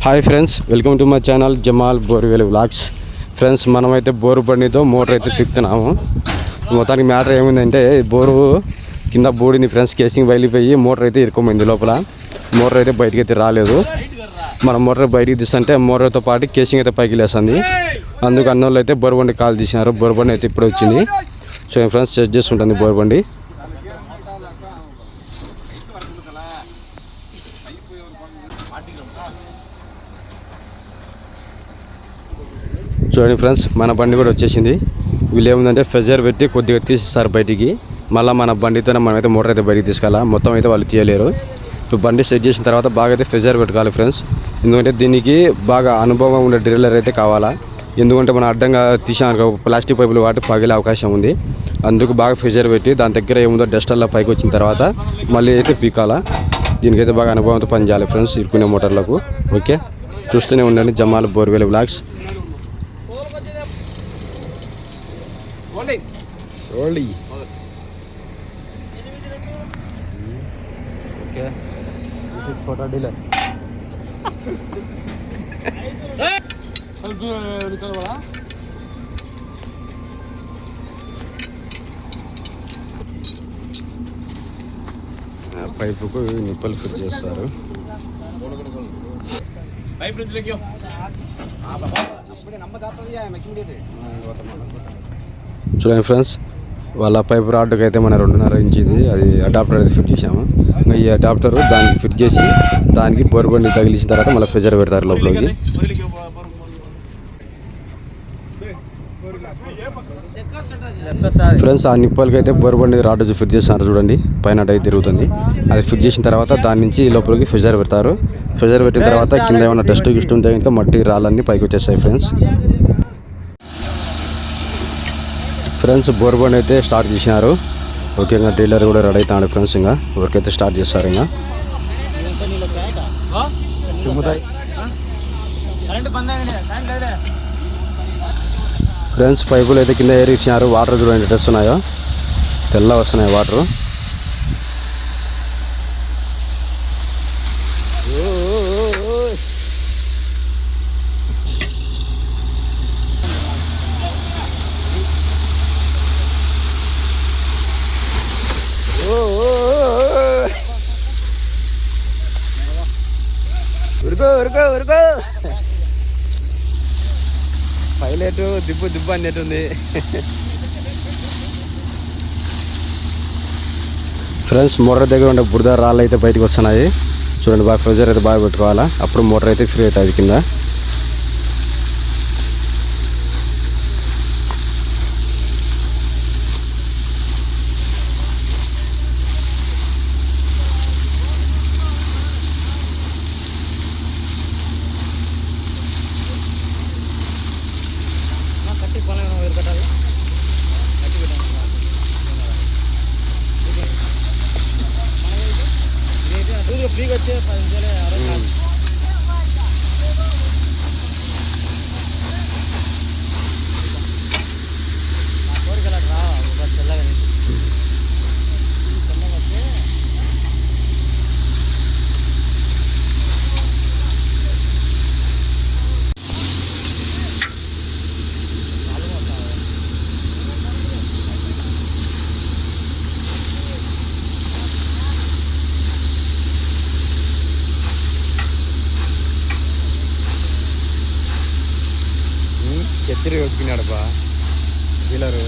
Hi friends, welcome to my channel Jamal borewell vlogs. Friends, మనమైతే bore బండితో motor అయితే తిప్పుతున్నాము. మొత్తానికి మ్యాటర్ ఏమైందంటే బోరు కింద బోడిని ఫ్రెండ్స్ కేసింగ్ బయలిపోయి మోటార్ అయితే ఇరుకోమైంది. లోపల మోటార్ అయితే బయటికి అయితే రాలేదు. మనం మోటార్ బయటికి తీస్తుంటే మోటార్తో పాటు కేసింగ్ అయితే పైకి లేస్తుంది. అందుకు అన్నోళ్ళు అయితే బోరు బండి కాల్ తీసినారు. బోరు బండి అయితే ఇప్పుడు వచ్చింది. సో ఫ్రెండ్స్, చెక్ చేసుకుంటుంది బోరు బండి. చూడండి ఫ్రెండ్స్, మన బండి కూడా వచ్చేసింది. వీళ్ళు ఏముందంటే ప్రెజర్ పెట్టి కొద్దిగా తీసిస్తారు బయటికి. మళ్ళీ మన బండితోనే మనమైతే మోటార్ అయితే బయటికి తీసుకెళ్ళా. మొత్తం అయితే వాళ్ళు తీయలేరు. ఇప్పుడు బండి సెట్ చేసిన తర్వాత బాగా అయితే ప్రెజర్ పెట్టుకోవాలి ఫ్రెండ్స్. ఎందుకంటే దీనికి బాగా అనుభవం ఉండే డ్రిల్లర్ అయితే కావాలా. ఎందుకంటే మనం అడ్డంగా తీసాను ప్లాస్టిక్ పైపులు వాటి పగిలే అవకాశం ఉంది. అందుకు బాగా ప్రెజర్ పెట్టి దాని దగ్గర ఏముందో డస్టర్లో పైకి వచ్చిన తర్వాత మళ్ళీ అయితే పీకాలా. దీనికైతే బాగా అనుభవంతో పనిచేయాలి ఫ్రెండ్స్ ఇరుకునే మోటార్లకు. ఓకే, చూస్తూనే ఉండండి జమాల్ బోర్వెల్ వ్లాగ్స్. छोटा डीलर పైపుకు నిప్పలు ఫిట్ చేస్తారు. చూడండి ఫ్రెండ్స్, వాళ్ళ పైప్ రాడ్కి అయితే మన 2.5 ఇంచిది అది అడాప్టర్ అయితే ఫిట్ చేసాము. ఈ అడాప్టర్ దానికి ఫిట్ చేసి దానికి బోర్ బండి తగిలించిన తర్వాత మళ్ళీ ప్రెజర్ పెడతారు లోపలికి. ఫ్రెండ్స్, ఆ నిప్పలకి అయితే బోర్ బండి రాడ్ ఫిట్ చేస్తున్నారు. చూడండి, పైన అయితే తిరుగుతుంది. అది ఫిట్ చేసిన తర్వాత దాని నుంచి లోపలికి ప్రెజర్ పెడతారు. ప్రెజర్ పెట్టిన తర్వాత కింద ఏమైనా డస్ట్ గిస్ట్ ఉంటే ఇంకా మట్టి రాళ్ళన్నీ పైకి వచ్చేస్తాయి ఫ్రెండ్స్. బోర్ బండి అయితే స్టార్ట్ చేసినారు. ఓకే, ఇంకా డీలర్ కూడా రెడీ అవుతాడు ఫ్రెండ్స్. ఇంకా వర్క్ అయితే స్టార్ట్ చేస్తారు. ఇంకా ఫ్రెండ్స్, పైపులు అయితే కింద ఏరిచ్చినారు. వాటర్ చూడండి ఎట్లా వస్తున్నాయో, తెల్ల వస్తున్నాయి వాటర్. ఉరుకో పైలట్ దిబ్బు అన్నట్టుంది. ఫ్రెండ్స్, మోటార్ దగ్గర ఉండే బురద రాళ్ళు అయితే బయటకు వస్తున్నాయి. చూడండి, బాగా ప్రెజర్ అయితే బాగా పెట్టుకోవాలా. అప్పుడు మోటార్ అయితే ఫ్రీ అవుతుంది కింద. ఎత్తిరి ఒప్పినాడు బా డీలరు.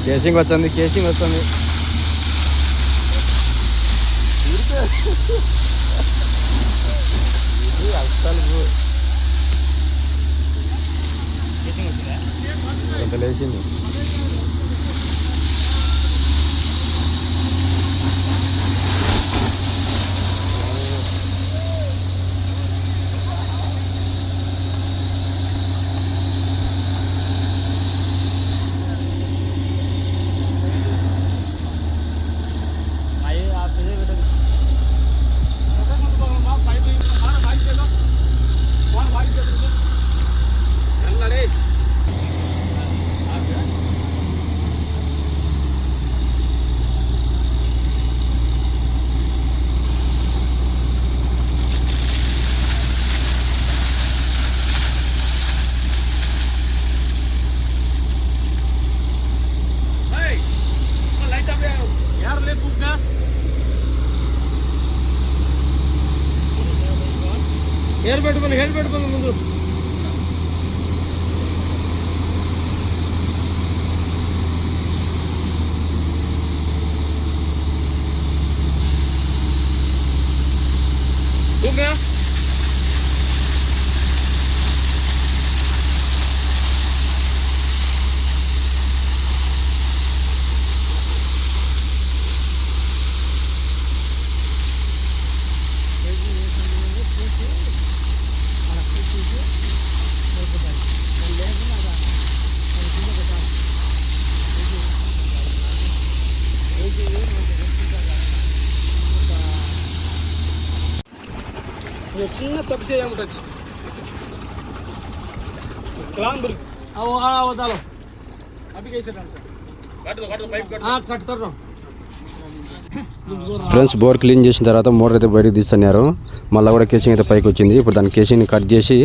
కేసింగ్ వచ్చింది. అస్సలు ఎంత లేచింది. హెల్మెట్ ముందు చిన్న తప్పు చేయమంటచ్చు ఫ్రెండ్స్ బోర్ క్లీన్ చేసిన తర్వాత మోటార్ అయితే బయటకు తీస్తున్నారు. మళ్ళీ కూడా కేసింగ్ అయితే పైకి వచ్చింది. ఇప్పుడు దాని కేసింగ్ కట్ చేసి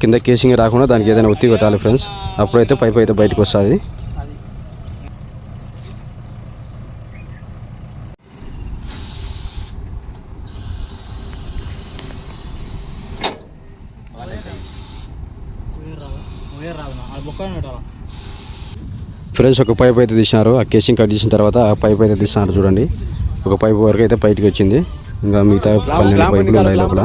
కింద కేసింగ్ రాకుండా దానికి ఏదైనా ఒత్తి పెట్టాలి ఫ్రెండ్స్. అప్పుడైతే పైప్ అయితే బయటకు వస్తుంది. ఫ్రెండ్స్ ఒక పైప్ అయితే తీసినారు. ఆ కేసింగ్ కట్ చేసిన తర్వాత ఆ పైప్ అయితే తీసినారు. చూడండి ఒక పైప్ వరకు అయితే బయటకు వచ్చింది. ఇంకా మిగతా 12 పైపులు ఉన్నాయి లోపల.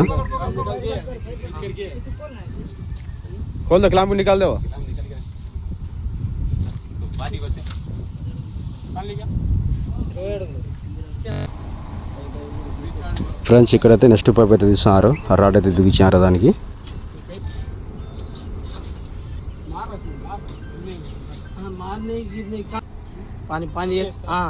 ఫ్రెండ్స్ ఇక్కడైతే నెక్స్ట్ పైప్ అయితే తీస్తున్నారు. ఆ రాడ్ అయితే దిగించారు దానికి. पानी पानी हाँ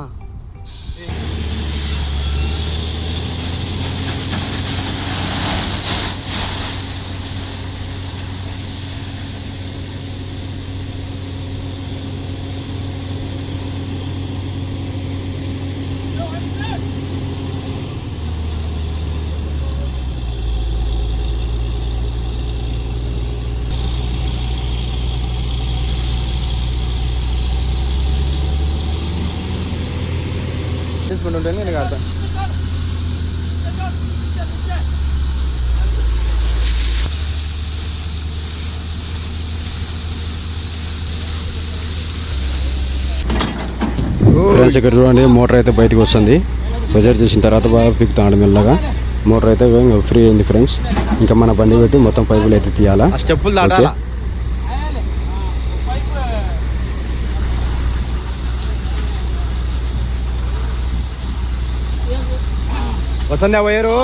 తీసుకుంటుంటే నేను కడతాను. ఫ్రెండ్స్ ఇక్కడ చూడండి మోటార్ అయితే బయటకు వస్తుంది. ప్రెజర్ చేసిన తర్వాత బాగా పిక్కుతాడు మెల్లగా. మోటార్ అయితే ఫ్రీ అయింది ఫ్రెండ్స్. ఇంకా మన బండి పెట్టి మొత్తం పైపులు అయితే తీయాలా. స్టెప్పులు దాటాలా. వస్తుందా పోయారు.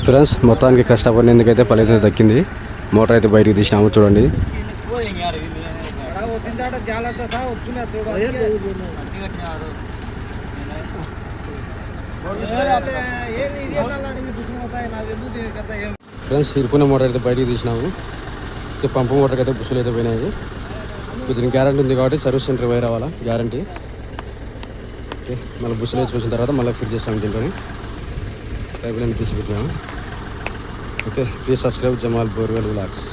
ఫ్రెండ్స్ మొత్తానికి కష్టపడినందుకైతే ఫలితం దక్కింది. మోటార్ అయితే బయటకు తీసినాము చూడండి. ఫ్రెండ్స్ ఇరుకున్న మోటార్ అయితే బయటకు తీసినాము. పంపు మోటార్కి అయితే బుస్సులు అయితే పోయినాయి. దీనికి గ్యారంటీ ఉంది కాబట్టి సర్వీస్ సెంటర్ పోయి రావాలా గ్యారంటీ. ఓకే, మళ్ళీ బుస్సులు వేసుకొచ్చిన తర్వాత మళ్ళీ ఫిట్ చేస్తాం దీంట్లో. పైపులను తీసి పెట్టాము. Okay, please subscribe Jamal borewell vlogs.